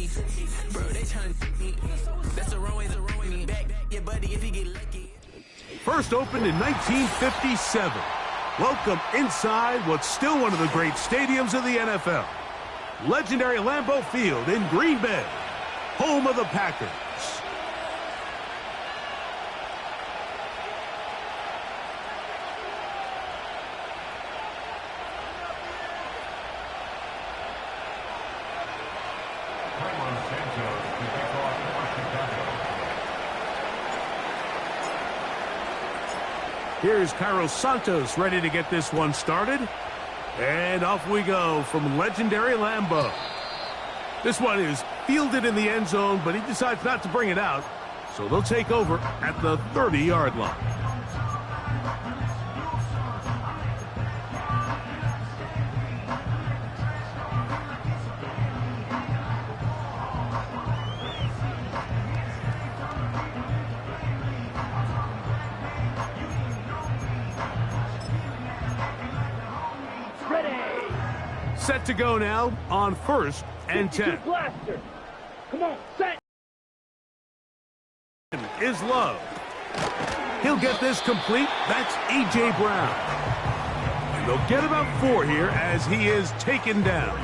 me. Bro, they trying to me. That's the wrong way me back. Yeah, buddy, if he get lucky. First opened in 1957. Welcome inside what's still one of the great stadiums of the NFL. Legendary Lambeau Field in Green Bay, home of the Packers. Here's Cairo Santos ready to get this one started. And off we go from legendary Lambeau. This one is fielded in the end zone, but he decides not to bring it out. So they'll take over at the 30-yard line. Set to go now on 1st and 10. Blaster. Come on, set. Is Love. He'll get this complete. That's A.J. Brown. And they'll get about 4 here as he is taken down.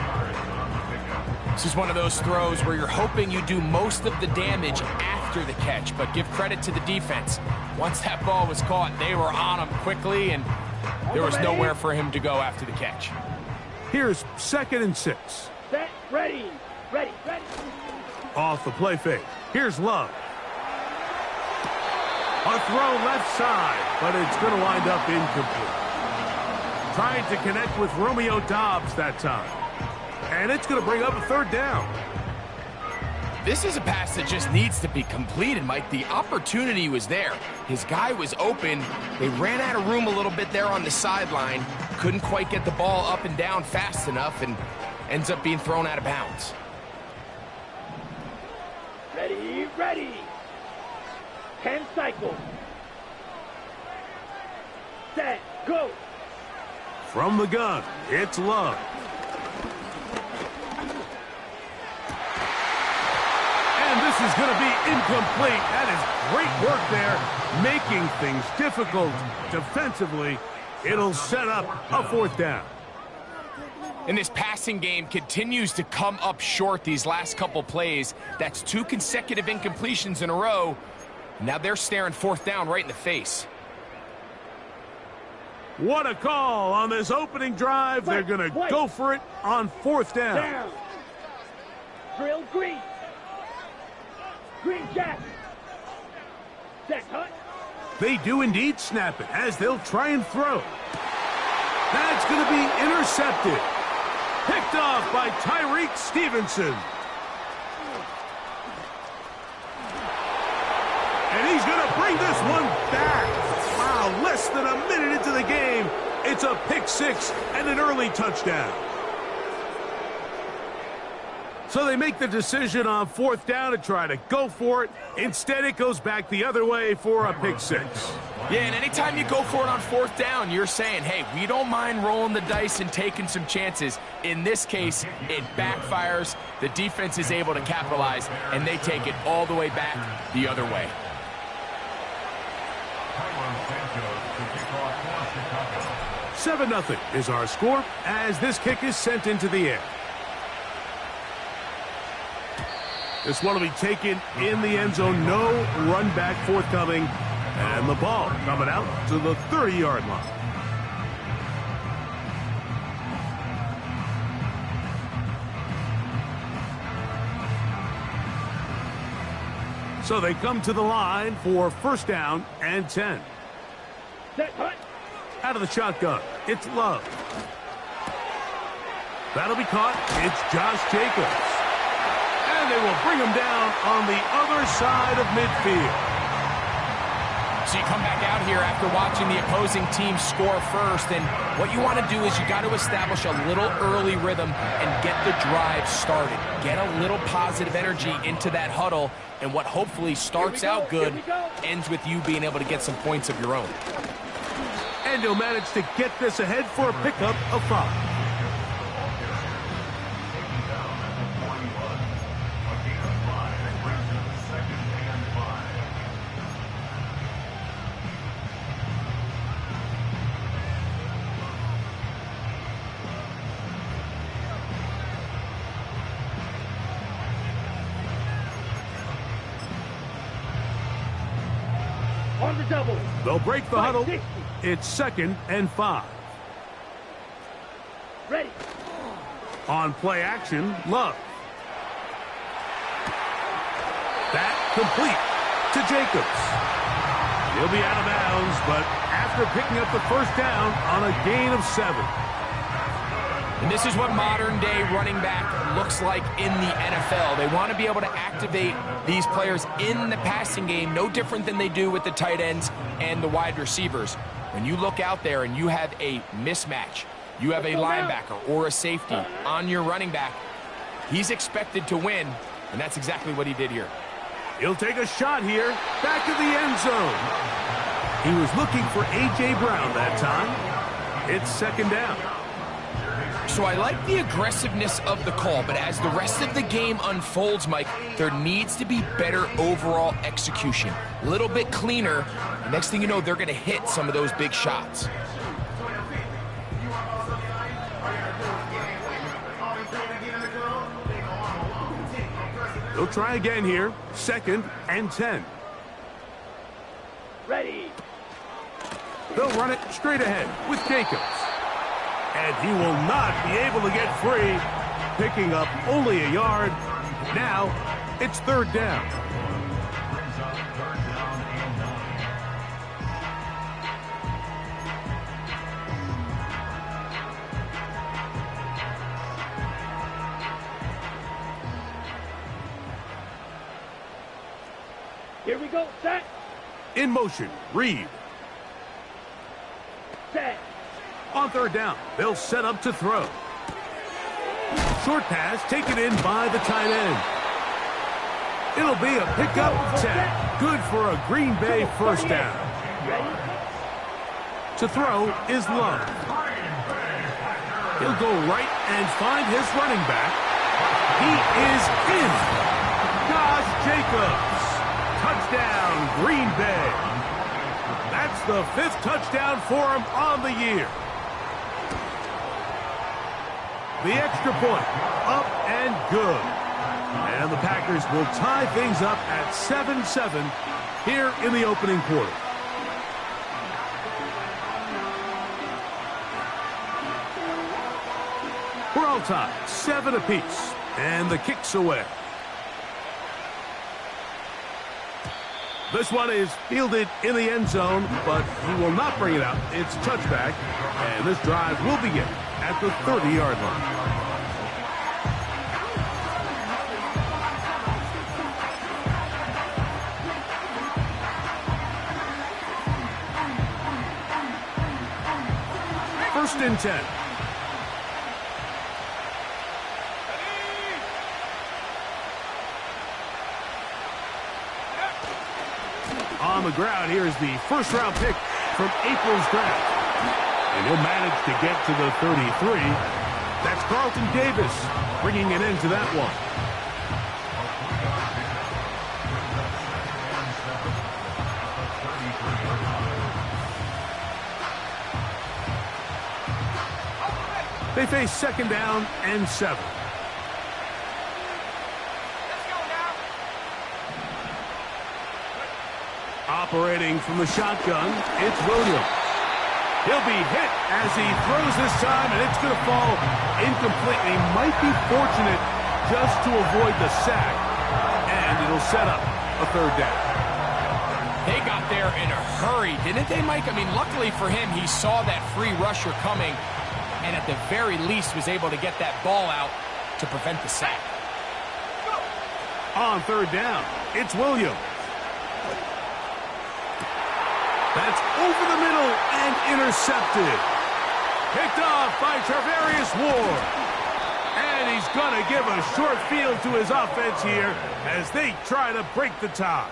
This is one of those throws where you're hoping you do most of the damage after the catch, but give credit to the defense. Once that ball was caught, they were on him quickly, and there was nowhere for him to go after the catch. Here's 2nd and 6. Set, ready. Off the play fake. Here's Love. A throw left side, but it's going to wind up incomplete. Trying to connect with Romeo Doubs that time. And it's going to bring up a 3rd down. This is a pass that just needs to be completed, Mike. The opportunity was there. His guy was open. They ran out of room a little bit there on the sideline. Couldn't quite get the ball up and down fast enough and ends up being thrown out of bounds. Ready. 10 cycles. Set, go. From the gun, it's Love. And this is going to be incomplete. That is great work there, making things difficult defensively. It'll set up a 4th down. And this passing game continues to come up short these last couple plays. That's 2 consecutive incompletions in a row. Now they're staring 4th down right in the face. What a call on this opening drive. They're going to go for it on 4th down. Drill green. Green jack. Set, hut. They do indeed snap it as they'll try and throw. That's going to be intercepted. Picked off by Tyreek Stevenson. And he's going to bring this one back. Wow, less than a minute into the game. It's a pick 6 and an early touchdown. So they make the decision on 4th down to try to go for it. Instead, it goes back the other way for a pick 6. Yeah, and anytime you go for it on 4th down, you're saying, hey, we don't mind rolling the dice and taking some chances. In this case, it backfires. The defense is able to capitalize, and they take it all the way back the other way. Seven 0 is our score as this kick is sent into the air. This one will be taken in the end zone. No run back forthcoming. And the ball coming out to the 30-yard line. So they come to the line for 1st down and 10. Set, hut. Out of the shotgun, it's Love. That'll be caught. It's Josh Jacobs. And they will bring him down on the other side of midfield. So you come back out here after watching the opposing team score first, and what you want to do is you got to establish a little early rhythm and get the drive started. Get a little positive energy into that huddle, and what hopefully starts out good ends with you being able to get some points of your own. And he'll manage to get this ahead for a pickup of 5. on the double. They'll break the huddle. 60. It's 2nd and 5. Ready. On play action, Love. That complete to Jacobs. He'll be out of bounds, but after picking up the first down on a gain of 7. And this is what modern-day running back looks like in the NFL. They want to be able to activate these players in the passing game, no different than they do with the tight ends and the wide receivers. When you look out there and you have a mismatch, you have a linebacker or a safety on your running back, he's expected to win, and that's exactly what he did here. He'll take a shot here, back of the end zone. He was looking for A.J. Brown that time. It's 2nd down. So I like the aggressiveness of the call, but as the rest of the game unfolds, Mike, there needs to be better overall execution. A little bit cleaner. Next thing you know, they're going to hit some of those big shots. They'll try again here. 2nd and 10. Ready. They'll run it straight ahead with Jacobs. And he will not be able to get free, picking up only a yard. Now, it's 3rd down. Here we go. Set. In motion, Reed. Set. On 3rd down, they'll set up to throw. Short pass taken in by the tight end. It'll be a pickup of 10. Good for a Green Bay first down. Ready. To throw is Love. He'll go right and find his running back. He is in. Josh Jacobs. Touchdown, Green Bay. That's the 5th touchdown for him on the year. The extra point, up and good. And the Packers will tie things up at 7-7 here in the opening quarter. We're all tied, 7 apiece, and the kick's away. This one is fielded in the end zone, but he will not bring it out. It's touchback, and this drive will begin at the 30-yard line. First and 10. On the ground, here's the first-round pick from April's draft. And he'll manage to get to the 33. That's Carlton Davis bringing an end to that one. They face 2nd down and 7. Operating from the shotgun, it's Williams. He'll be hit as he throws this time, and it's going to fall incomplete. He might be fortunate just to avoid the sack, and it'll set up a 3rd down. They got there in a hurry, didn't they, Mike? I mean, luckily for him, he saw that free rusher coming, and at the very least was able to get that ball out to prevent the sack. On 3rd down, it's Williams. That's over the middle and intercepted. Picked off by Charvarius Ward. And he's going to give a short field to his offense here as they try to break the tie.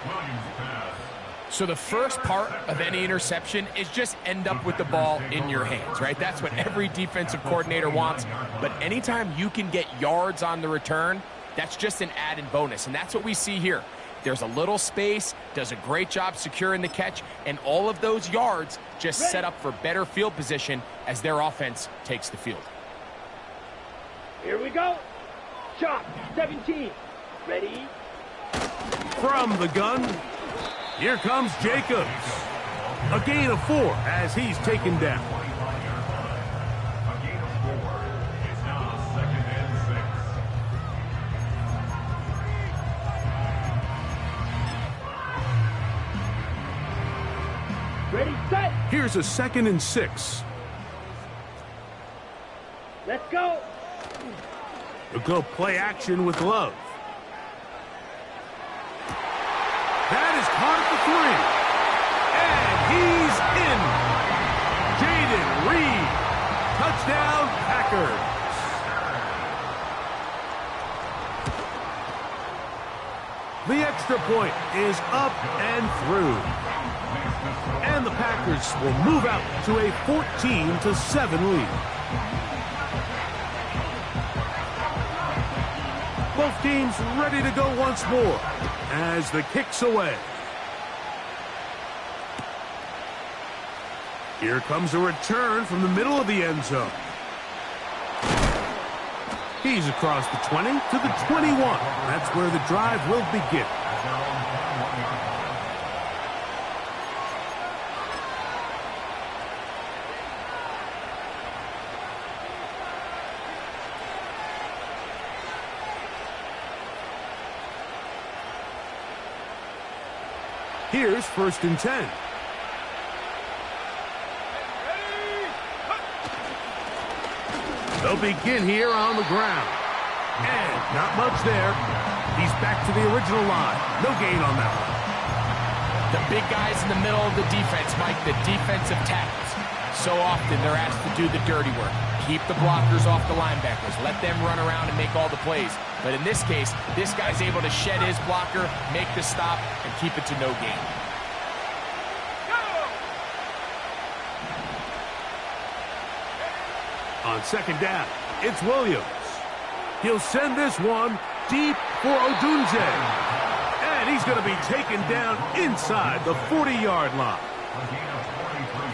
So the first part of any interception is just end up with the ball in your hands, right? That's what every defensive coordinator wants. But anytime you can get yards on the return, that's just an added bonus. And that's what we see here. There's a little space, does a great job securing the catch, and all of those yards just set up for better field position as their offense takes the field. Here we go. Shot. 17. Ready. From the gun, Here comes Jacobs. A gain of 4 as he's taken down. Ready, set. Here's a 2nd and 6. Let's go. They'll go play action with Love. That is caught at the 3. And he's in. Jaden Reed. Touchdown, Packers. The extra point is up and through. And the Packers will move out to a 14-7 lead. Both teams ready to go once more as the kick's away. Here comes a return from the middle of the end zone. He's across the 20 to the 21. That's where the drive will begin. Here's 1st and 10. They'll begin here on the ground. And not much there. He's back to the original line. No gain on that one. The big guys in the middle of the defense, Mike, the defensive tackles. So often they're asked to do the dirty work. Keep the blockers off the linebackers. Let them run around and make all the plays. But in this case, this guy's able to shed his blocker, make the stop, and keep it to no gain. On 2nd down, it's Williams. He'll send this one deep for Odunze. And he's going to be taken down inside the 40-yard line.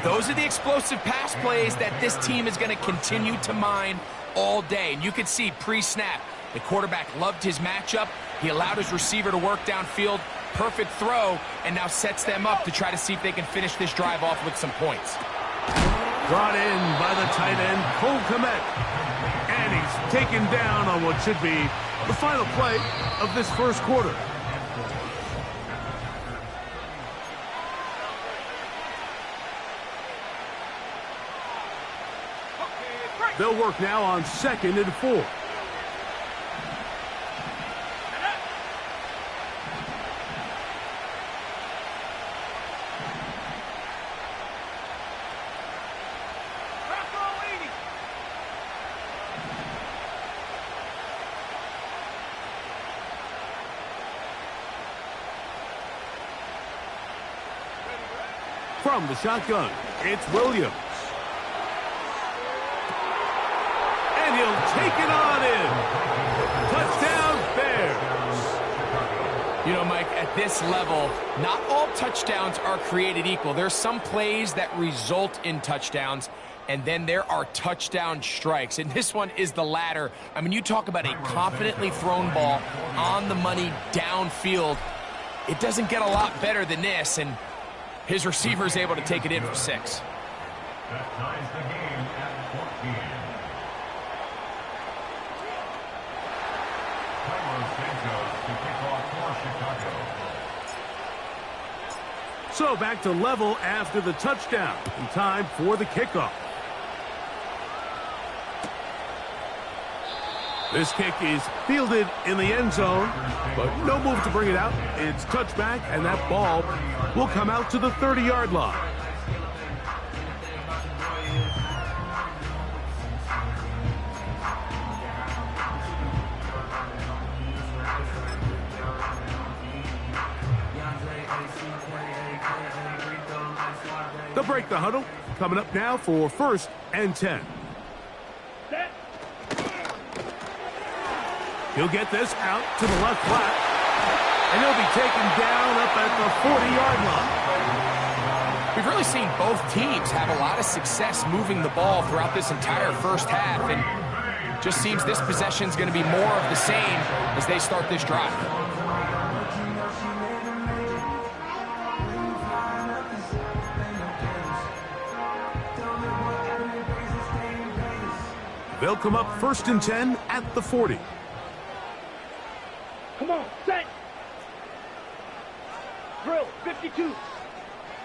Those are the explosive pass plays that this team is going to continue to mine all day. And you can see pre-snap, the quarterback loved his matchup. He allowed his receiver to work downfield. Perfect throw, and now sets them up to try to see if they can finish this drive off with some points. Brought in by the tight end, Cole Kmet. And he's taken down on what should be the final play of this first quarter. They'll work now on 2nd and 4. From the shotgun, it's Williams. And he'll take it on in. Touchdown, Bears. You know, Mike, at this level, not all touchdowns are created equal. There's some plays that result in touchdowns, and then there are touchdown strikes. And this one is the latter. I mean, you talk about a confidently thrown ball on the money downfield. It doesn't get a lot better than this, and his receiver is able to take it in for 6. That ties the game at 14. Carlos Santos to kick off for Chicago. So back to level after the touchdown. And time for the kickoff. This kick is fielded in the end zone, but no move to bring it out. It's touchback, and that ball will come out to the 30-yard line. They'll break the huddle. Coming up now for 1st and 10. Set. He'll get this out to the left flat, and he'll be taken down up at the 40-yard line. We've really seen both teams have a lot of success moving the ball throughout this entire first half, and just seems this possession's going to be more of the same as they start this drive. They'll come up 1st and 10 at the 40. Come on, set. Drill, 52.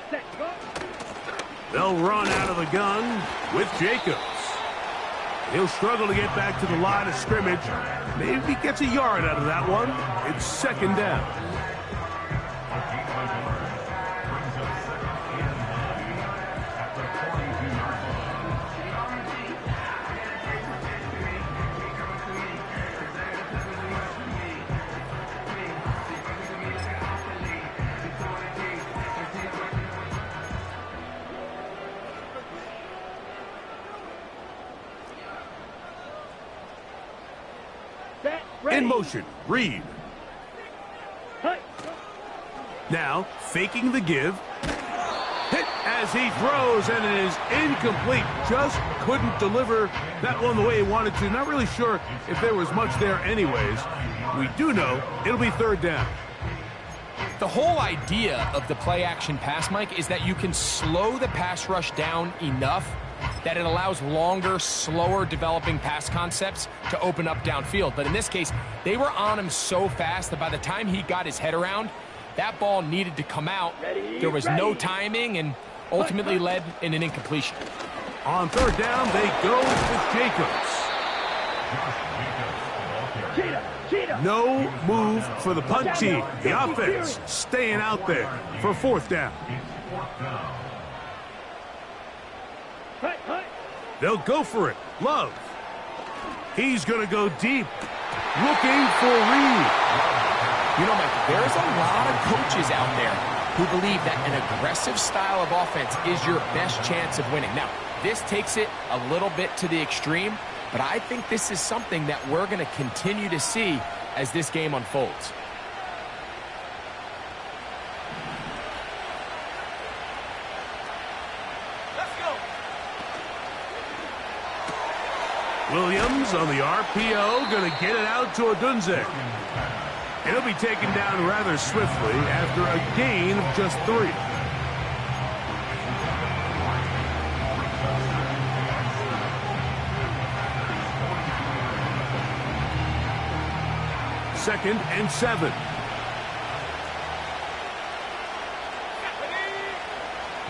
Set, go. They'll run out of the gun with Jacobs. He'll struggle to get back to the line of scrimmage. Maybe he gets a yard out of that one. It's 2nd down. Set, ready. In motion, Reed. Hut. Now, faking the give. Hit as he throws, and it is incomplete. Just couldn't deliver that one the way he wanted to. Not really sure if there was much there anyways. We do know it'll be 3rd down. The whole idea of the play-action pass, Mike, is that you can slow the pass rush down enough that it allows longer, slower developing pass concepts to open up downfield. But in this case, they were on him so fast that by the time he got his head around, that ball needed to come out. There was no timing and ultimately led in an incompletion. On 3rd down, they go with Jacobs. Cheetah. No move for the punt team. The offense staying out there for 4th down. Hut. They'll go for it. Love. He's going to go deep. Looking for Reed. You know, Mike, there's a lot of coaches out there who believe that an aggressive style of offense is your best chance of winning. Now, this takes it a little bit to the extreme, but I think this is something that we're going to continue to see as this game unfolds. Williams on the RPO, going to get it out to Odunze. He'll be taken down rather swiftly after a gain of just 3. Second and 7.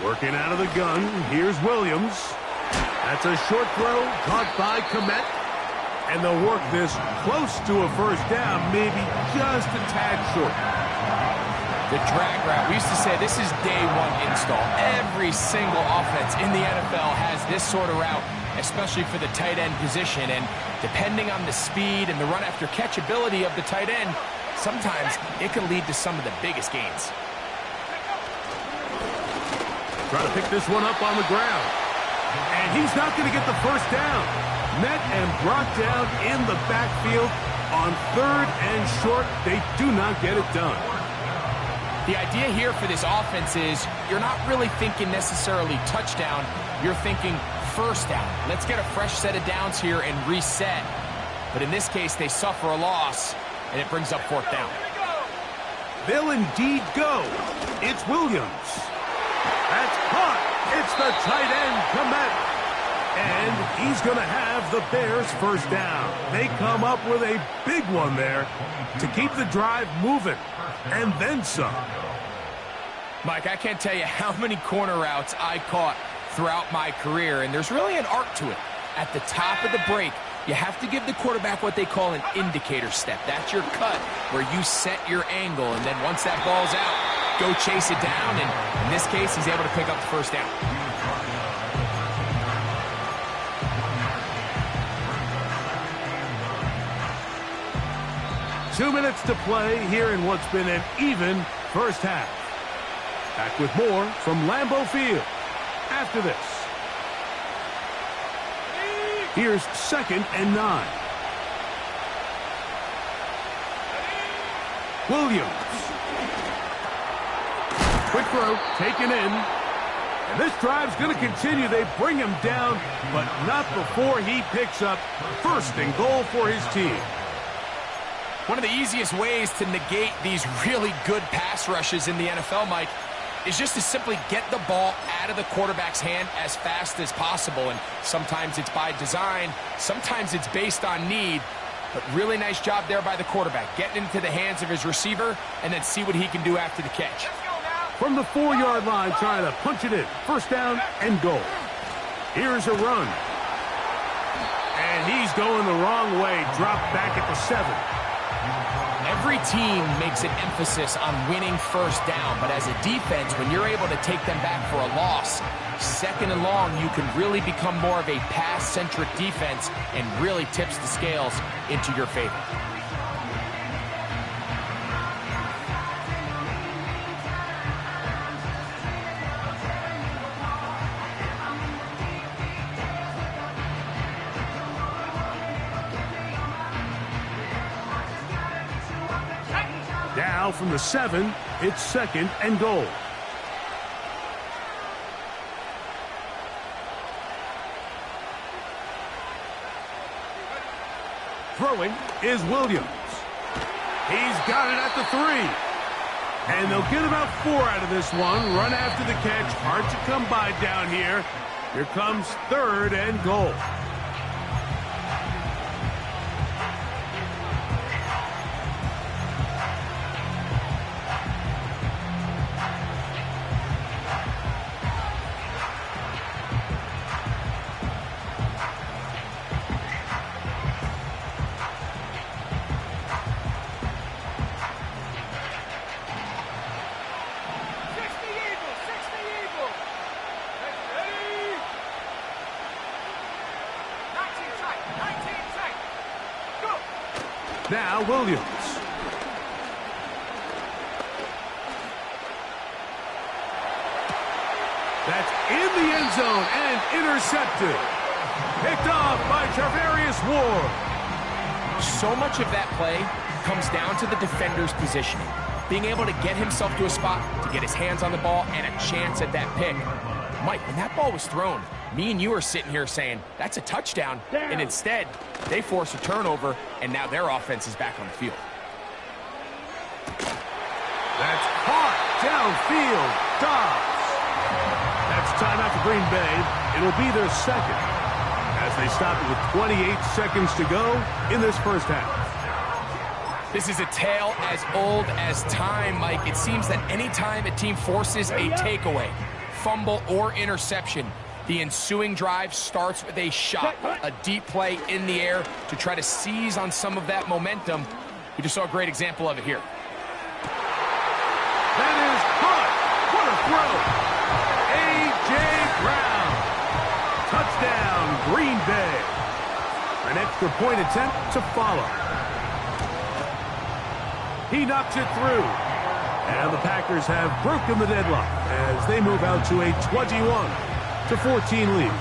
Working out of the gun, here's Williams. That's a short throw, caught by Kmet. And they'll work this close to a 1st down, maybe just a tad short. The drag route, we used to say this is day 1 install. Every single offense in the NFL has this sort of route, especially for the tight end position. And depending on the speed and the run after catch ability of the tight end, sometimes it can lead to some of the biggest gains. Try to pick this one up on the ground. And he's not going to get the 1st down. Met and brought down in the backfield on 3rd and short. They do not get it done. The idea here for this offense is you're not really thinking necessarily touchdown. You're thinking 1st down. Let's get a fresh set of downs here and reset. But in this case, they suffer a loss, and it brings up 4th down. They'll indeed go. It's Williams. That's caught. It's the tight end, Kmet. And he's going to have the Bears 1st down. They come up with a big one there to keep the drive moving. And then some. Mike, I can't tell you how many corner routes I caught throughout my career, and there's really an art to it. At the top of the break, you have to give the quarterback what they call an indicator step. That's your cut where you set your angle, and then once that ball's out, go chase it down, and in this case, he's able to pick up the 1st down. Two minutes to play here in what's been an even 1st half. Back with more from Lambeau Field after this. Here's 2nd and 9. Williams. Quick throw, taken in. And this drive's going to continue. They bring him down, but not before he picks up 1st and goal for his team. One of the easiest ways to negate these really good pass rushes in the NFL, Mike, is just to simply get the ball out of the quarterback's hand as fast as possible. And sometimes it's by design, sometimes it's based on need. But really nice job there by the quarterback, getting into the hands of his receiver and then see what he can do after the catch. From the 4-yard line, trying to punch it in. First down and goal. Here's a run. And he's going the wrong way. Dropped back at the 7. Every team makes an emphasis on winning first down, but as a defense, when you're able to take them back for a loss, second and long, you can really become more of a pass-centric defense and really tips the scales into your favor. Now from the 7, it's second and goal. Throwing is Williams. He's got it at the 3. And they'll get about 4 out of this one. Run after the catch. Hard to come by down here. Here comes third and goal. Now Williams. That's in the end zone and intercepted. Picked off by Charvarius Ward. So much of that play comes down to the defender's positioning. Being able to get himself to a spot, to get his hands on the ball, and a chance at that pick. Mike, when that ball was thrown, me and you are sitting here saying, that's a touchdown. Down. And instead, they force a turnover, and now their offense is back on the field. That's caught downfield. Dobbs. That's timeout for Green Bay. It'll be their second as they stop it with 28 seconds to go in this first half. This is a tale as old as time, Mike. It seems that any time a team forces a takeaway, fumble, or interception, the ensuing drive starts with a shot, a deep play in the air to try to seize on some of that momentum. We just saw a great example of it here. That is caught. What a throw. A.J. Brown. Touchdown, Green Bay. An extra point attempt to follow. He knocks it through. And the Packers have broken the deadlock as they move out to a 21-14 lead.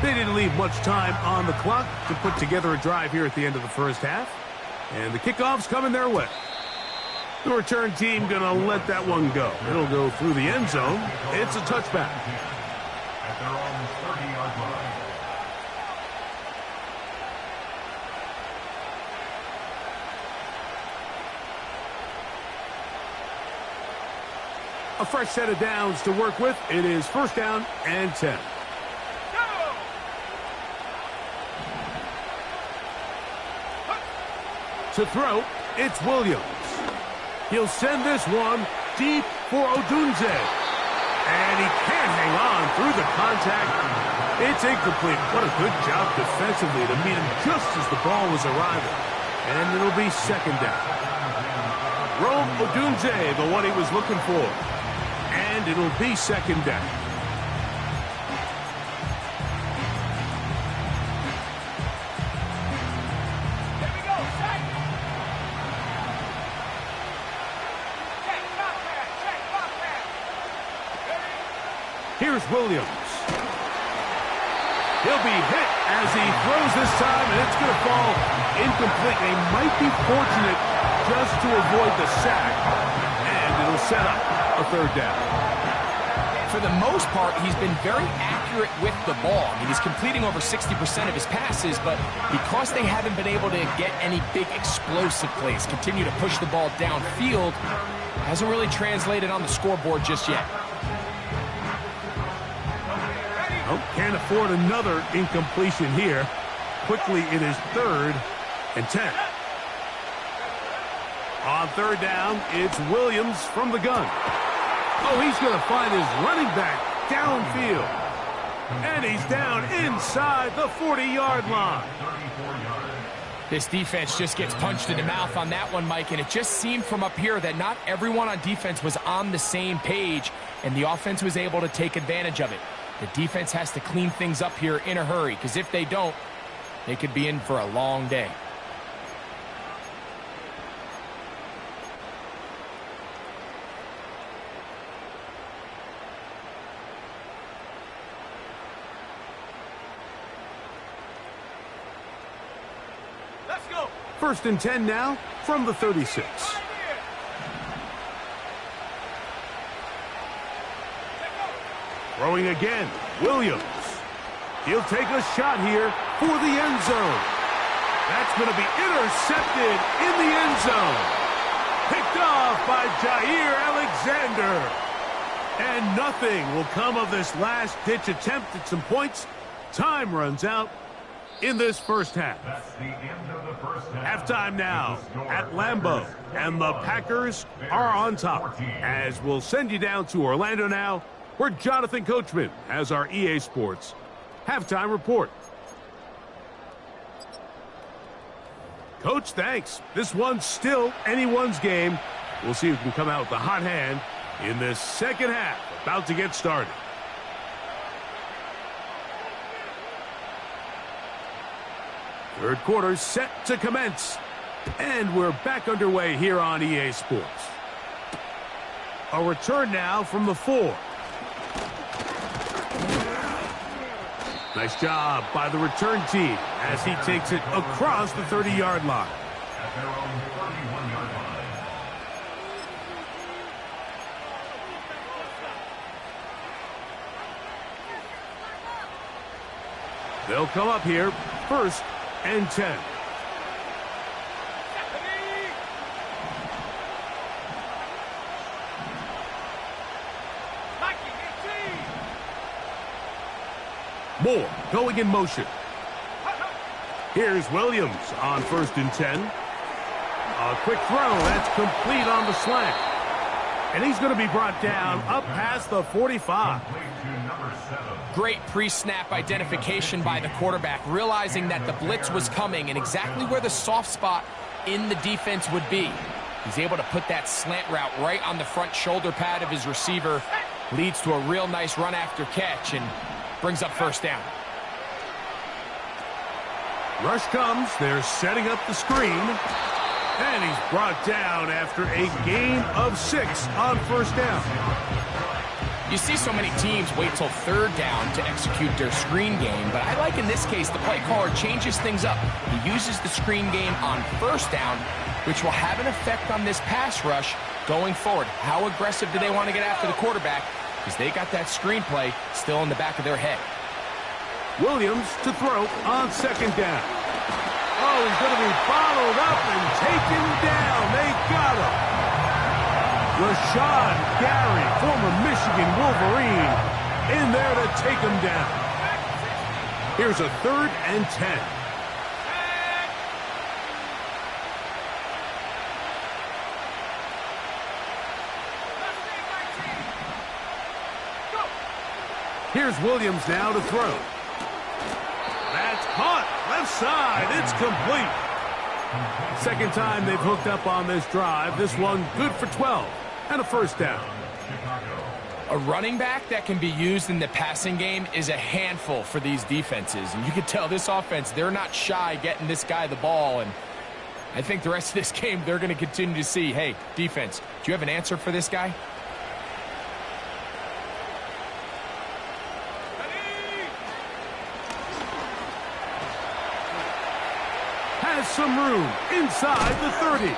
They didn't leave much time on the clock to put together a drive here at the end of the first half. And the kickoff's coming their way. The return team going to let that one go. It'll go through the end zone. It's a touchback. At their own 30-yard line. A fresh set of downs to work with. It is first down and 10. To throw, it's Williams. He'll send this one deep for Odunze. And he can't hang on through the contact. It's incomplete. What a good job defensively to meet him just as the ball was arriving. And it'll be second down. Rome Odunze, the one he was looking for. And it'll be second down. Here's Williams. He'll be hit as he throws this time, and it's going to fall incomplete. They might be fortunate just to avoid the sack, and it'll set up a third down. For the most part, he's been very accurate accurate with the ball. I mean, he's completing over 60% of his passes, but because they haven't been able to get any big explosive plays, continue to push the ball downfield, hasn't really translated on the scoreboard just yet. Oh, can't afford another incompletion here. Quickly, it is 3rd and 10. On 3rd down, it's Williams from the gun. Oh, he's going to find his running back downfield. And he's down inside the 40-yard line. This defense just gets punched in the mouth on that one, Mike, and it just seemed from up here that not everyone on defense was on the same page, and the offense was able to take advantage of it. The defense has to clean things up here in a hurry, because if they don't, they could be in for a long day. Let's go. 1st and 10 now from the 36. Throwing again, Williams. He'll take a shot here for the end zone. That's going to be intercepted in the end zone. Picked off by Jair Alexander. And nothing will come of this last-ditch attempt at some points. Time runs out in this first half. That's the end of the first half. Halftime now at Lambeau. And the Packers are on top. As we'll send you down to Orlando now, where Jonathan Coachman has our EA Sports halftime report. Coach, thanks. This one's still anyone's game. We'll see who can come out with the hot hand in this second half. About to get started. Third quarter set to commence. And we're back underway here on EA Sports. A return now from the 4. Nice job by the return team as he takes it across the 30-yard line. At their own 31-yard line. They'll come up here, 1st and 10. Moore going in motion. Here's Williams on 1st and 10. A quick throw. That's complete on the slant. And he's going to be brought down up past the 45. Great pre-snap identification by the quarterback, realizing that the blitz was coming and exactly where the soft spot in the defense would be. He's able to put that slant route right on the front shoulder pad of his receiver. Leads to a real nice run after catch and brings up 1st down. Rush comes. They're setting up the screen. And he's brought down after a gain of 6 on 1st down. You see so many teams wait till 3rd down to execute their screen game, but I like in this case the play caller changes things up. He uses the screen game on 1st down, which will have an effect on this pass rush going forward. How aggressive do they want to get after the quarterback? Because they got that screenplay still in the back of their head. Williams to throw on 2nd down. Oh, he's going to be followed up and taken down. They got him. Rashad Gary, former Michigan Wolverine, in there to take him down. Here's a 3rd and 10. Here's Williams now to throw. That's caught. Left side. It's complete. 2nd time they've hooked up on this drive. This one good for 12 and a 1st down. A running back that can be used in the passing game is a handful for these defenses. And you can tell this offense, they're not shy getting this guy the ball. And I think the rest of this game, they're going to continue to see, hey, defense, do you have an answer for this guy? Has some room inside the 30.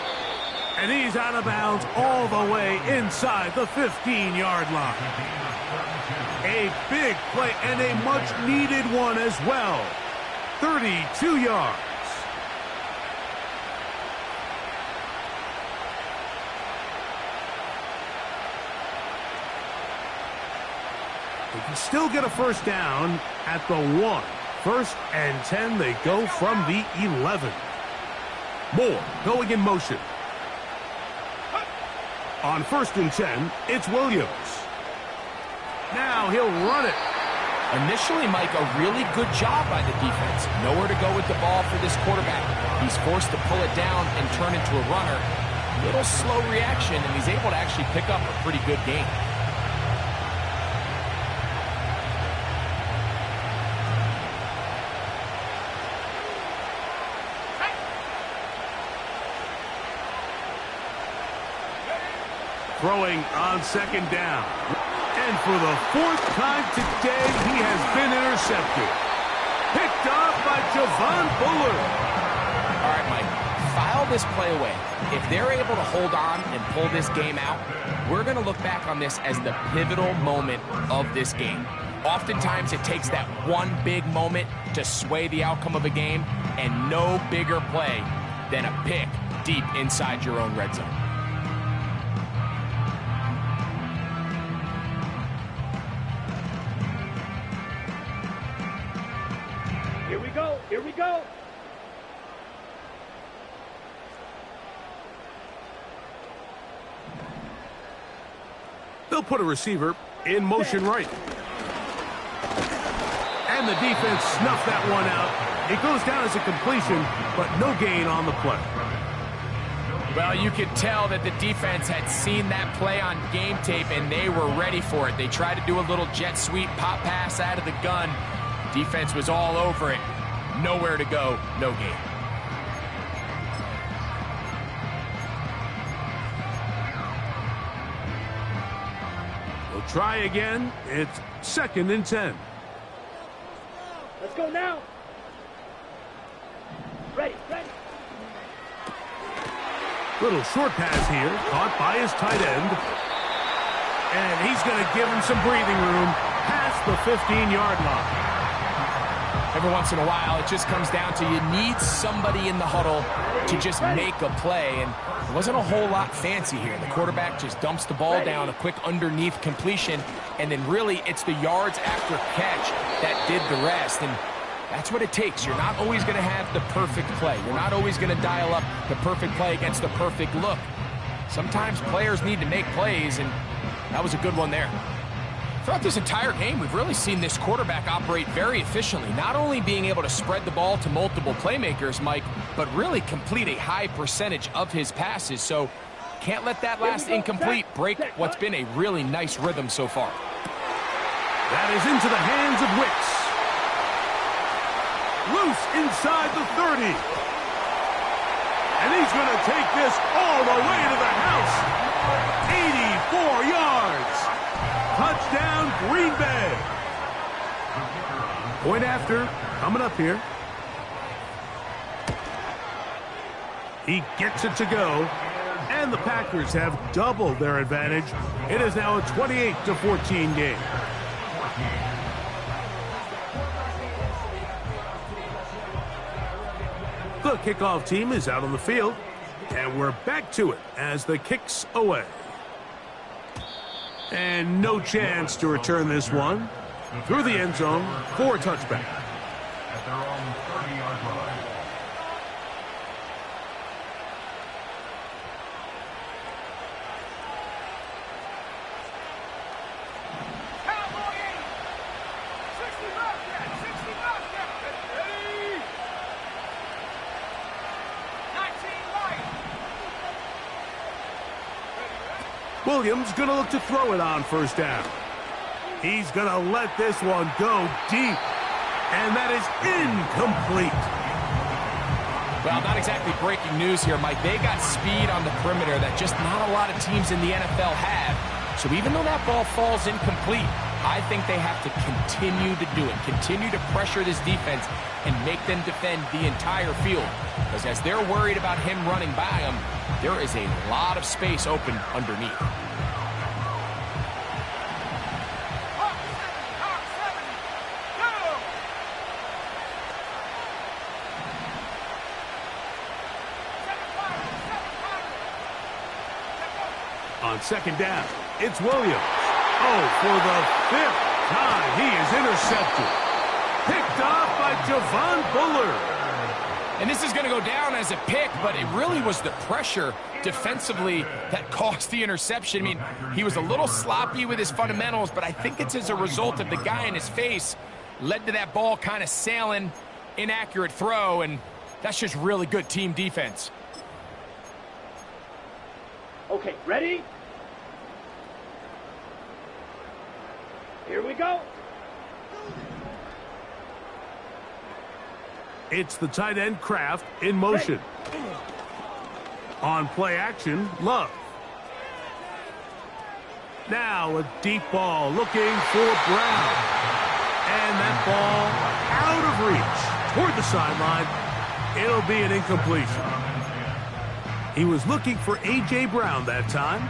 And he's out of bounds all the way inside the 15-yard line. A big play and a much-needed one as well. 32 yards. They can still get a first down at the 1. 1st and 10, they go from the 11. Moore going in motion. On 1st and 10, it's Williams. Now he'll run it. Initially, Mike, a really good job by the defense. Nowhere to go with the ball for this quarterback. He's forced to pull it down and turn into a runner. Little slow reaction, and he's able to actually pick up a pretty good game. Throwing on 2nd down. And for the 4th time today, he has been intercepted. Picked off by Javon Bullard. All right, Mike, file this play away. If they're able to hold on and pull this game out, we're going to look back on this as the pivotal moment of this game. Oftentimes, it takes that one big moment to sway the outcome of a game, and no bigger play than a pick deep inside your own red zone. Here we go. They'll put a receiver in motion right. And the defense snuffed that one out. It goes down as a completion, but no gain on the play. Well, you could tell that the defense had seen that play on game tape, and they were ready for it. They tried to do a little jet sweep pop pass out of the gun. Defense was all over it. Nowhere to go, no gain. We'll try again. It's 2nd and 10. Let's go now. Ready. Little short pass here, caught by his tight end. And he's going to give him some breathing room past the 15-yard line. Every once in a while, it just comes down to you need somebody in the huddle to just make a play, and it wasn't a whole lot fancy here. The quarterback just dumps the ball down, a quick underneath completion, and then really it's the yards after catch that did the rest, and that's what it takes. You're not always going to have the perfect play. You're not always going to dial up the perfect play against the perfect look. Sometimes players need to make plays, and that was a good one there. Throughout this entire game, we've really seen this quarterback operate very efficiently, not only being able to spread the ball to multiple playmakers, Mike, but really complete a high percentage of his passes. So can't let that last incomplete break what's been a really nice rhythm so far. That is into the hands of Wicks. Loose inside the 30. And he's going to take this all the way to the house. 84 yards. Touchdown, Green Bay. Point after, coming up here. He gets it to go, and the Packers have doubled their advantage. It is now a 28-14 game. The kickoff team is out on the field, and we're back to it as the kick's away. And no chance to return this one through the end zone for a touchback. At their own 30-yard line. Williams going to look to throw it on 1st down. He's going to let this one go deep. And that is incomplete. Well, not exactly breaking news here, Mike. They got speed on the perimeter that just not a lot of teams in the NFL have. So even though that ball falls incomplete, I think they have to continue to do it. Continue to pressure this defense and make them defend the entire field. Because as they're worried about him running by them, there is a lot of space open underneath. On second down, it's Williams. Oh, for the 5th time, he is intercepted. Picked off by Javon Bullard. And this is going to go down as a pick, but it really was the pressure defensively that caused the interception. I mean, he was a little sloppy with his fundamentals, but I think it's as a result of the guy in his face led to that ball kind of sailing, inaccurate throw, and that's just really good team defense. Okay, ready? Here we go. It's the tight end Kraft in motion. On play action, Love. Now a deep ball looking for Brown. And that ball out of reach toward the sideline. It'll be an incompletion. He was looking for A.J. Brown that time.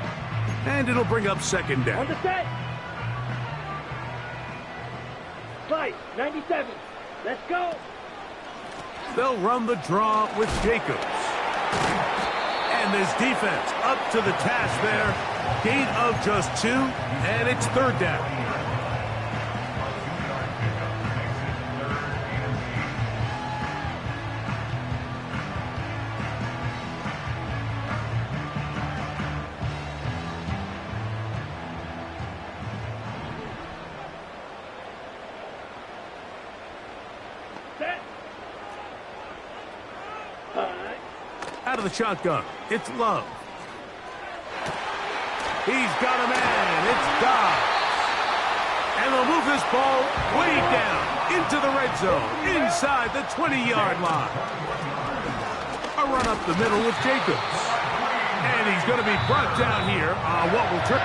And it'll bring up second down. On the set. Fight, 97. Let's go. They'll run the draw with Jacobs. And this defense up to the task there. Gain of just 2, and it's third down. Out of the shotgun, it's Love. He's got a man, it's Dobbs. And they'll move this ball way down into the red zone, inside the 20-yard line. A run up the middle with Jacobs. And he's going to be brought down here on what will turn.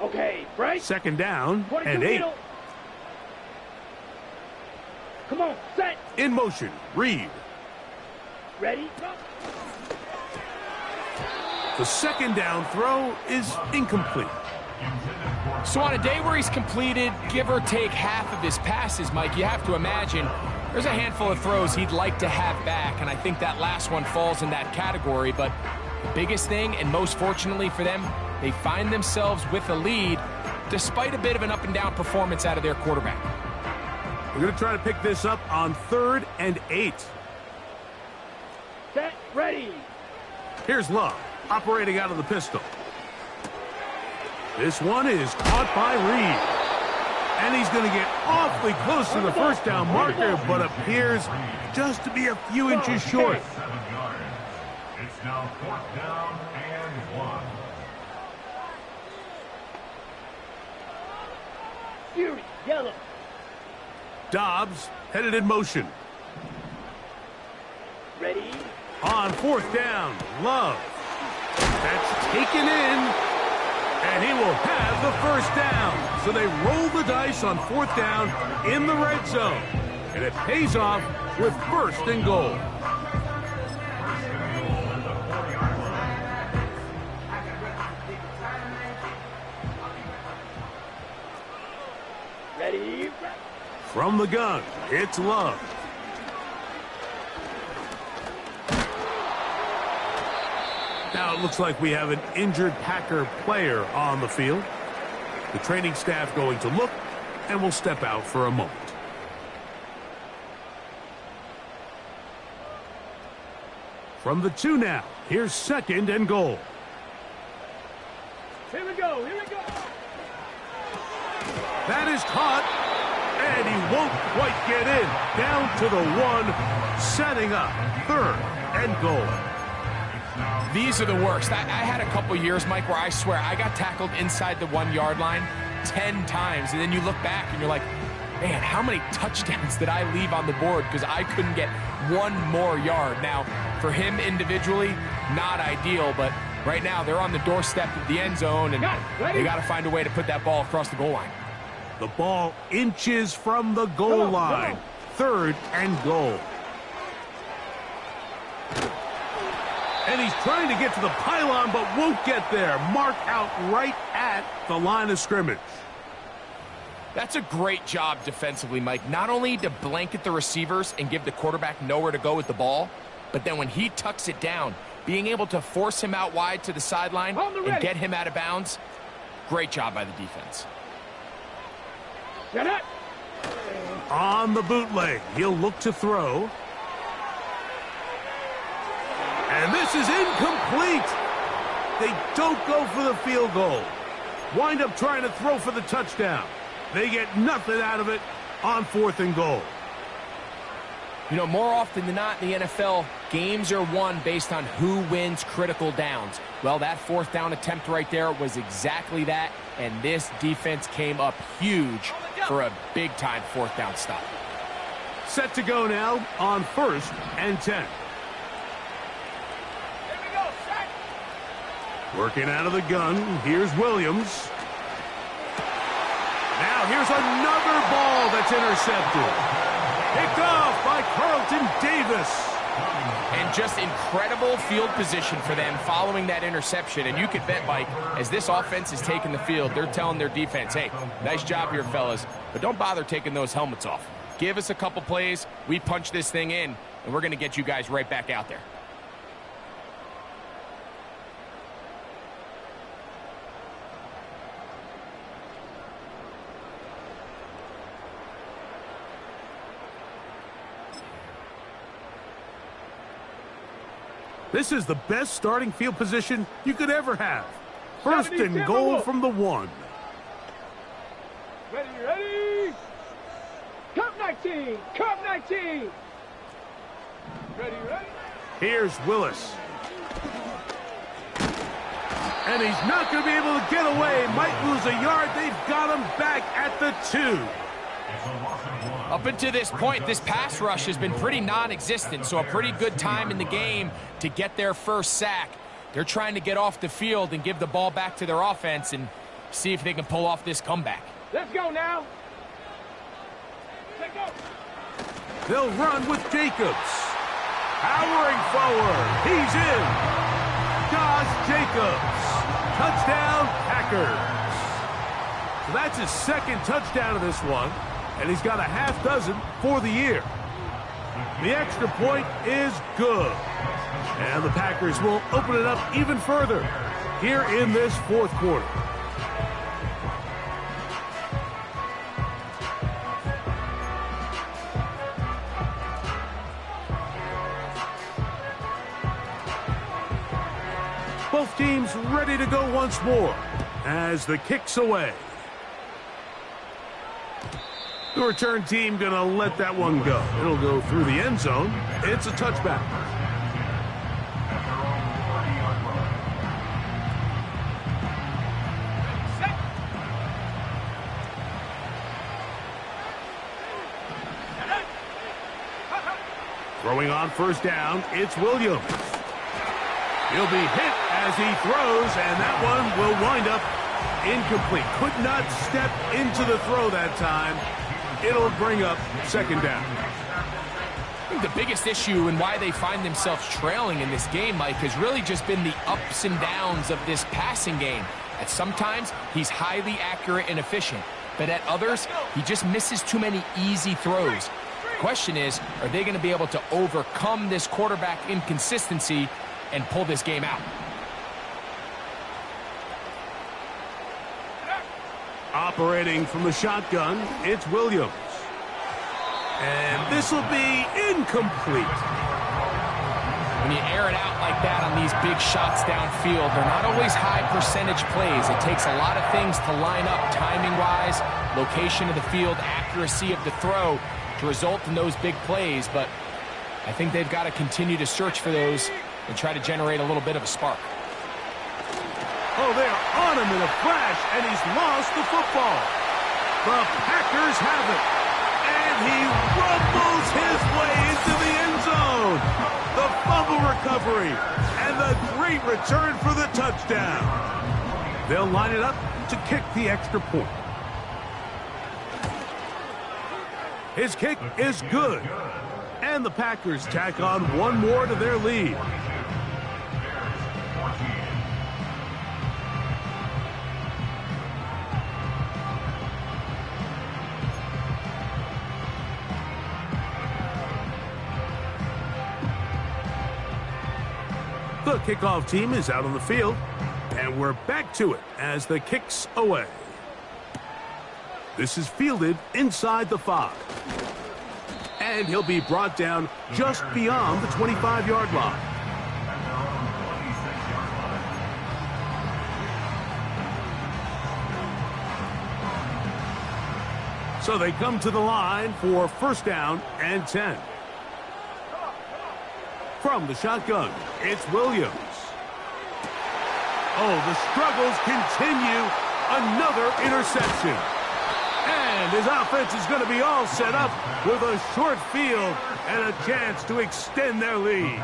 Okay, break. Second down and 8. Middle. Come on, set. In motion, Reed. Ready, go. The second down throw is incomplete. So on a day where he's completed, give or take half of his passes, Mike, you have to imagine there's a handful of throws he'd like to have back, and I think that last one falls in that category. But the biggest thing, and most fortunately for them, they find themselves with a lead despite a bit of an up-and-down performance out of their quarterback. We're going to try to pick this up on 3rd and 8. Set, ready. Here's Love, operating out of the pistol. This one is caught by Reed. And he's going to get awfully close to the first down marker, but appears just to be a few inches short. 7 yards. It's now 4th down and 1. Fury, yellow. Dobbs headed in motion. Ready. On 4th down, Love. That's taken in. And he will have the first down. So they roll the dice on 4th down in the red zone. And it pays off with 1st and goal. Ready. From the gun, it's Love. Now it looks like we have an injured Packer player on the field. The training staff going to look, and will step out for a moment. From the 2 now, here's 2nd and goal. Here we go, here we go. That is caught, and he won't quite get in. Down to the 1, setting up 3rd and goal. These are the worst. I had a couple years, Mike, where I swear I got tackled inside the 1-yard line 10 times, and then you look back and you're like, man, how many touchdowns did I leave on the board because I couldn't get 1 more yard? Now, for him individually, not ideal, but right now they're on the doorstep of the end zone, and they got to find a way to put that ball across the goal line. The ball inches from the goal line. 3rd and goal. And he's trying to get to the pylon, but won't get there. Mark out right at the line of scrimmage. That's a great job defensively, Mike. Not only to blanket the receivers and give the quarterback nowhere to go with the ball, but then when he tucks it down, being able to force him out wide to the sideline and get him out of bounds, great job by the defense. Get it. On the bootleg, he'll look to throw. And this is incomplete. They don't go for the field goal. Wind up trying to throw for the touchdown. They get nothing out of it on 4th and goal. You know, more often than not in the NFL, games are won based on who wins critical downs. Well, that 4th down attempt right there was exactly that, and this defense came up huge for a big-time 4th down stop. Set to go now on 1st and 10. Working out of the gun, here's Williams. Now here's another ball that's intercepted. Picked off by Carlton Davis. And just incredible field position for them following that interception. And you could bet, Mike, as this offense is taking the field, they're telling their defense, hey, nice job here, fellas, but don't bother taking those helmets off. Give us a couple plays, we punch this thing in, and we're going to get you guys right back out there. This is the best starting field position you could ever have. 1st and goal from the 1. Ready. Cup 19. Cup 19. Ready. Here's Willis. And he's not going to be able to get away. Might lose a yard. They've got him back at the 2. Up until this point, this pass rush has been pretty non-existent, so a pretty good time in the game to get their first sack. They're trying to get off the field and give the ball back to their offense and see if they can pull off this comeback. Let's go now. Let's go. They'll run with Jacobs. Powering forward. He's in. Josh Jacobs. Touchdown, Packers. So that's his 2nd touchdown of this one. And he's got a half dozen for the year. The extra point is good. And the Packers will open it up even further here in this 4th quarter. Both teams ready to go once more as the kick's away. The return team going to let that one go. It'll go through the end zone. It's a touchback. Throwing on 1st down, it's Williams. He'll be hit as he throws, and that one will wind up incomplete. Could not step into the throw that time. It'll bring up 2nd down. I think the biggest issue and why they find themselves trailing in this game, Mike, has really just been the ups and downs of this passing game. At sometimes, he's highly accurate and efficient, but at others, he just misses too many easy throws. The question is, are they going to be able to overcome this quarterback inconsistency and pull this game out? Operating from the shotgun, it's Williams. And this will be incomplete. When you air it out like that on these big shots downfield, they're not always high percentage plays. It takes a lot of things to line up timing-wise, location of the field, accuracy of the throw to result in those big plays. But I think they've got to continue to search for those and try to generate a little bit of a spark. Oh, they're on him in a flash, and he's lost the football. The Packers have it, and he rumbles his way into the end zone. The fumble recovery, and the great return for the touchdown. They'll line it up to kick the extra point. His kick is good, and the Packers tack on one more to their lead. The kickoff team is out on the field, and we're back to it as the kick's away. This is fielded inside the 5. And he'll be brought down just beyond the 25-yard line. So they come to the line for first down and 10. From the shotgun, it's Williams. Oh, the struggles continue. Another interception. And his offense is going to be all set up with a short field and a chance to extend their lead.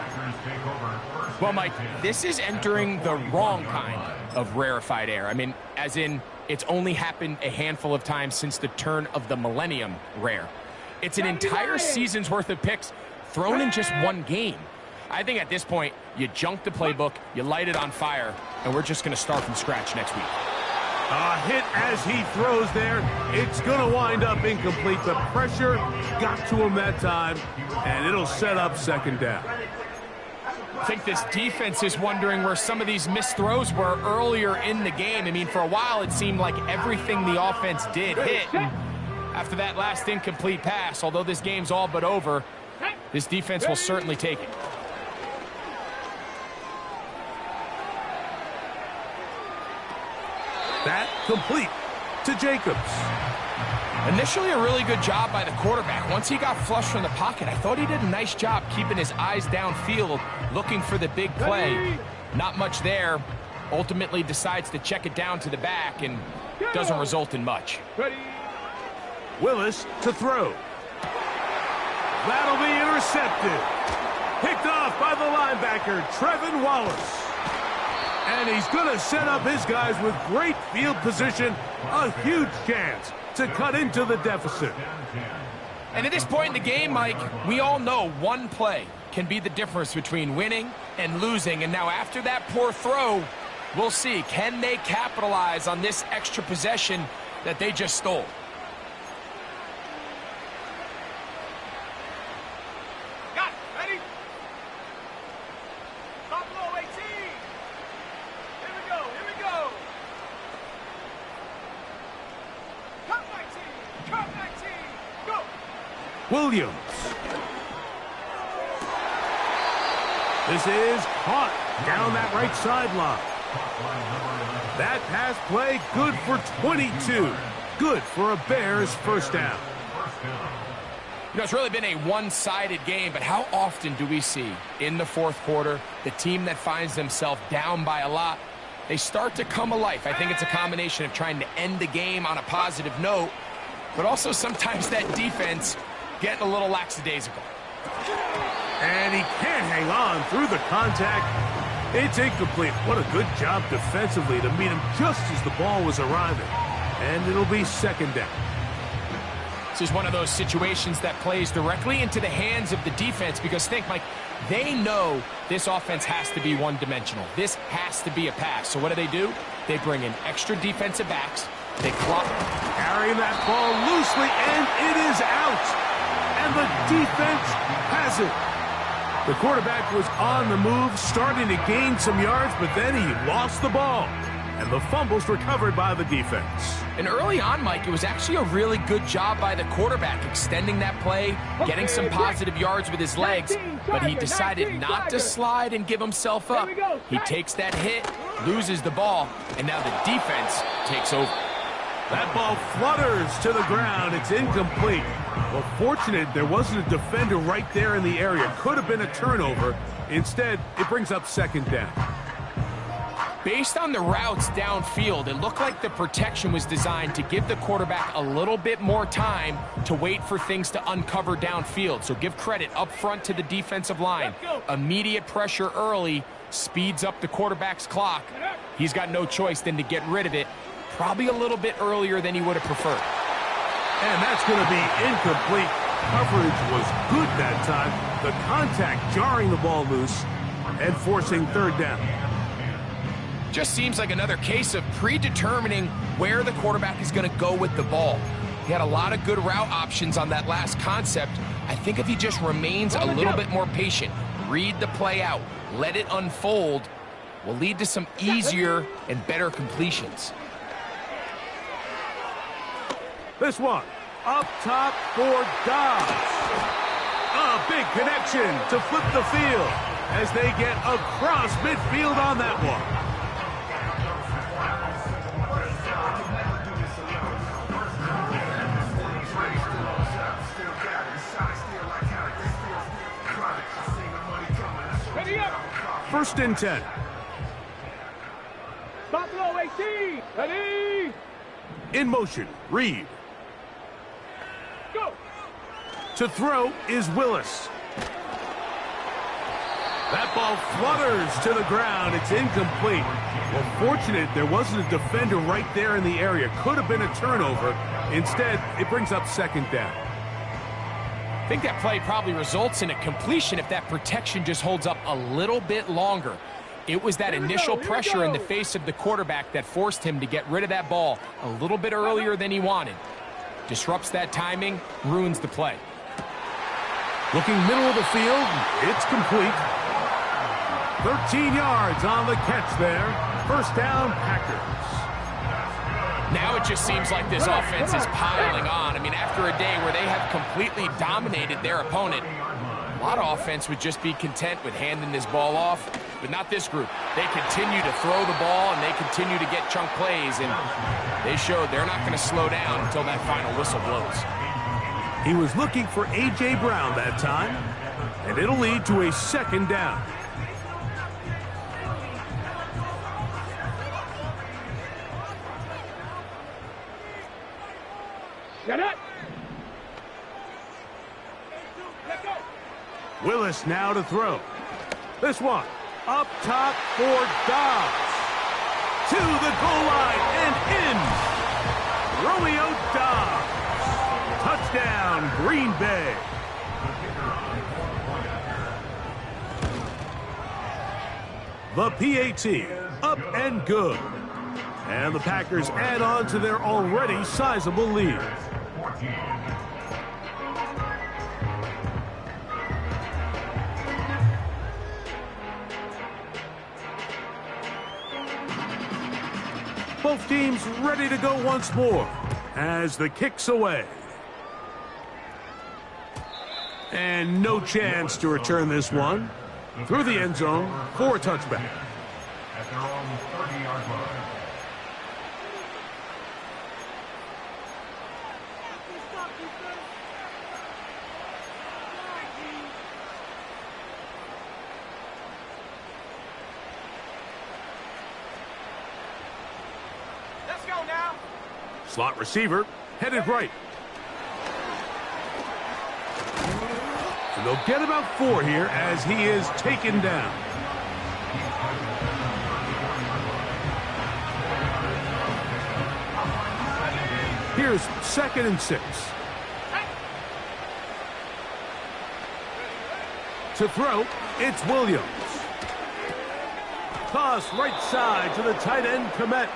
Well, Mike, this is entering the wrong kind of rarefied air. I mean, as in, it's only happened a handful of times since the turn of the millennium rare. It's an entire season's worth of picks thrown in just one game. I think at this point, you junk the playbook, you light it on fire, and we're just going to start from scratch next week. A hit as he throws there. It's going to wind up incomplete. The pressure got to him that time, and it'll set up second down. I think this defense is wondering where some of these missed throws were earlier in the game. I mean, for a while, it seemed like everything the offense did hit. And after that last incomplete pass, although this game's all but over, this defense will certainly take it. That complete to Jacobs. Initially a really good job by the quarterback. Once he got flushed from the pocket, I thought he did a nice job keeping his eyes downfield, looking for the big play. Not much there. Ultimately decides to check it down to the back and doesn't result in much. Willis to throw. That'll be intercepted. Picked off by the linebacker, Trevin Wallace. And he's going to set up his guys with great field position. A huge chance to cut into the deficit. And at this point in the game, Mike, we all know one play can be the difference between winning and losing. And now after that poor throw, we'll see. Can they capitalize on this extra possession that they just stole? Got it. Ready? Top low, 18. Here we go. Here we go. Cut 19. Cut 19. Go. Williams. This is caught down that right sideline. That pass play good for 22. Good for a Bears first down. You know, it's really been a one-sided game, but how often do we see in the fourth quarter the team that finds themselves down by a lot, they start to come alive? I think it's a combination of trying to end the game on a positive note, but also sometimes that defense getting a little lackadaisical. And he can't hang on through the contact. It's incomplete. What a good job defensively to meet him just as the ball was arriving. And it'll be second down. This is one of those situations that plays directly into the hands of the defense because think, Mike, they know this offense has to be one-dimensional. This has to be a pass. So what do? They bring in extra defensive backs. They clock. Carrying that ball loosely, and it is out. And the defense has it. The quarterback was on the move, starting to gain some yards, but then he lost the ball. And the fumble's recovered by the defense. And early on, Mike, it was actually a really good job by the quarterback extending that play, getting some positive yards with his legs, but he decided not to slide and give himself up. He takes that hit, loses the ball, and now the defense takes over. That ball flutters to the ground. It's incomplete. Well, fortunate there wasn't a defender right there in the area. Could have been a turnover. Instead, it brings up second down. Based on the routes downfield, it looked like the protection was designed to give the quarterback a little bit more time to wait for things to uncover downfield. So give credit up front to the defensive line. Immediate pressure early speeds up the quarterback's clock. He's got no choice than to get rid of it, probably a little bit earlier than he would have preferred. And that's going to be incomplete. Coverage was good that time. The contact jarring the ball loose and forcing third down. Just seems like another case of predetermining where the quarterback is going to go with the ball. He had a lot of good route options on that last concept. I think if he just remains a little bit more patient, read the play out, let it unfold, will lead to some easier and better completions. This one, up top for Dobbs. A big connection to flip the field as they get across midfield on that one. First and 10. Stop low, 18. Ready? In motion, Reed. Go. To throw is Willis. That ball flutters to the ground. It's incomplete. Well, fortunate there wasn't a defender right there in the area. Could have been a turnover. Instead, it brings up second down. I think that play probably results in a completion if that protection just holds up a little bit longer. It was that initial pressure in the face of the quarterback that forced him to get rid of that ball a little bit earlier than he wanted. Disrupts that timing, ruins the play. Looking middle of the field, it's complete. 13 yards on the catch there. First down, Packers. Now it just seems like this offense is piling on. I mean, after a day where they have completely dominated their opponent, a lot of offense would just be content with handing this ball off, but not this group. They continue to throw the ball, and they continue to get chunk plays, and they showed they're not going to slow down until that final whistle blows. He was looking for A.J. Brown that time, and it'll lead to a second down. Get it. Let's go. Willis now to throw. This one, up top for Dobbs. To the goal line and in. Romeo Dobbs. Touchdown, Green Bay. The PAT, up and good. And the Packers add on to their already sizable lead. Both teams ready to go once more as the kick's away. And no chance to return this one through the end zone for a touchback. At their own 30-yard line. Let's go now. Slot receiver headed right. And they'll get about 4 here as he is taken down. Here's 2nd and 6. To throw, it's Williams. Toss right side to the tight end, Kmet.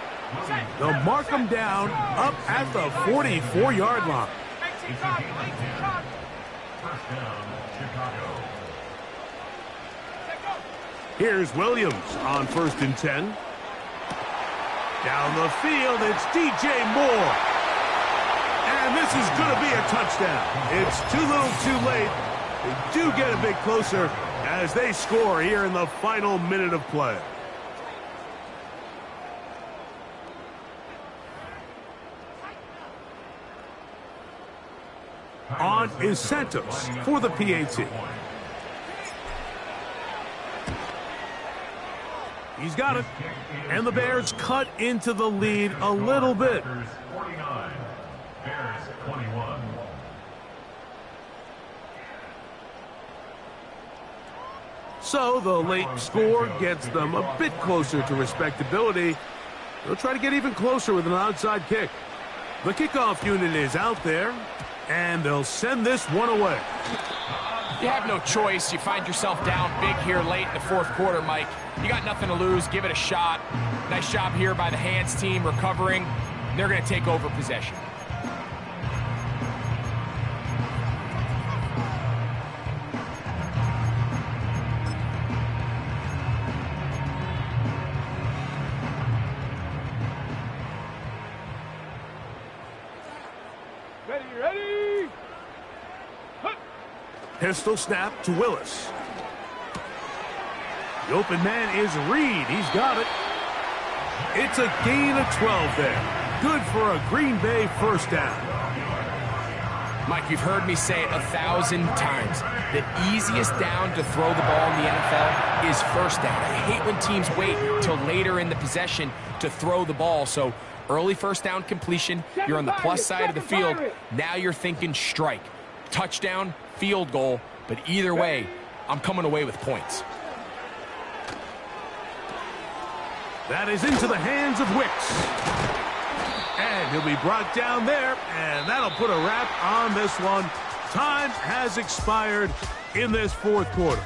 They'll mark him down up at the 44-yard line. First down, Chicago. Here's Williams on 1st and 10. Down the field, it's DJ Moore. And this is going to be a touchdown. It's too little too late. They do get a bit closer as they score here in the final minute of play. On is Santos for the PAT. He's got it. And the Bears cut into the lead a little bit. 49, Bears 21. So the late score gets them a bit closer to respectability. They'll try to get even closer with an outside kick. The kickoff unit is out there, and they'll send this one away. You have no choice. You find yourself down big here late in the 4th quarter, Mike. You got nothing to lose. Give it a shot. Nice job here by the hands team recovering. They're going to take over possession. Pistol snap to Willis. The open man is Reed. He's got it. It's a gain of 12 there. Good for a Green Bay first down. Mike, you've heard me say it 1,000 times. The easiest down to throw the ball in the NFL is first down. I hate when teams wait till later in the possession to throw the ball. So early first down completion, you're on the plus side of the field. Now you're thinking strike. Touchdown, field goal. But either way, I'm coming away with points. That is into the hands of Wicks. And he'll be brought down there, and that'll put a wrap on this one. Time has expired in this fourth quarter.